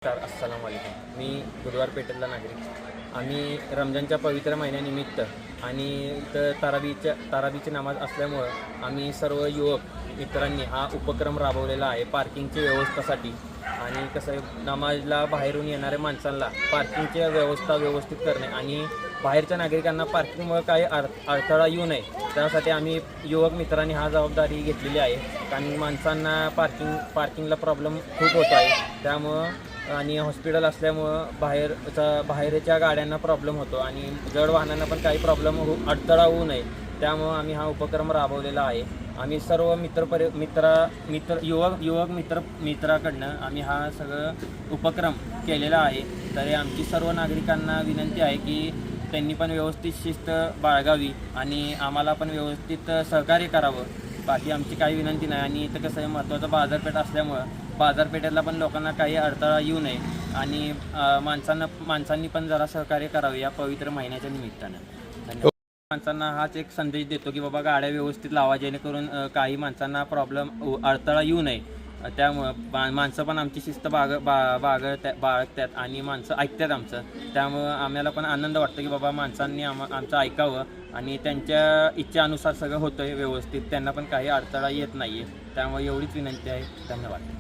अस्सलाम वालेकुम. मी बुधवार पेठेतला नागरिक. आम्ही रमजानच्या पवित्र महिन्यानिमित्त आणि इथं ताराबीची नमाज असल्यामुळं आम्ही सर्व युवक मित्रांनी हा उपक्रम राबवलेला आहे पार्किंगच्या व्यवस्थेसाठी. आणि कसं आहे, नमाजला बाहेरून येणाऱ्या माणसांना पार्किंगची व्यवस्था व्यवस्थित करणे आणि बाहेरच्या नागरिकांना पार्किंगमुळे काही अडथळा येऊ नये त्यासाठी आम्ही युवक मित्रांनी हा जबाबदारी घेतलेली आहे. कारण माणसांना पार्किंगला प्रॉब्लेम खूप होत आहे. त्यामुळं आणि हॉस्पिटल असल्यामुळं बाहेरच्या गाड्यांना प्रॉब्लेम होतो आणि जड वाहनांना पण काही अडथळा होऊ नये त्यामुळं आम्ही हा उपक्रम राबवलेला आहे. आम्ही सर्व युवक मित्राकडनं आम्ही हा सगळं उपक्रम केलेला आहे. तरी आमची सर्व नागरिकांना विनंती आहे की त्यांनी पण व्यवस्थित शिस्त बाळगावी आणि आम्हाला पण व्यवस्थित सहकार्य करावं. बाकी आमची काही विनंती नाही. आणि इथं कसं आहे, महत्त्वाचं बाजारपेठ असल्यामुळं बाजारपेठेला पण लोकांना काही अडथळा येऊ नये आणि माणसांनी पण जरा सहकार्य करावे या पवित्र महिन्याच्या निमित्तानं. धन्यवाद. माणसांना हाच एक संदेश देतो की बाबा गाड्या व्यवस्थित लावा, जेणेकरून काही माणसांना अडथळा येऊ नये. त्यामुळं माणसं पण आमची शिस्त बाळगतात आणि माणसं ऐकतात आमचं. त्यामुळं आम्हाला पण आनंद वाटतो की बाबा माणसांनी आमचं ऐकावं आणि त्यांच्या इच्छेनुसार सगळं होतं आहे व्यवस्थित. त्यांना पण काही अडथळा येत नाही आहे. त्यामुळे एवढीच विनंती आहे. धन्यवाद.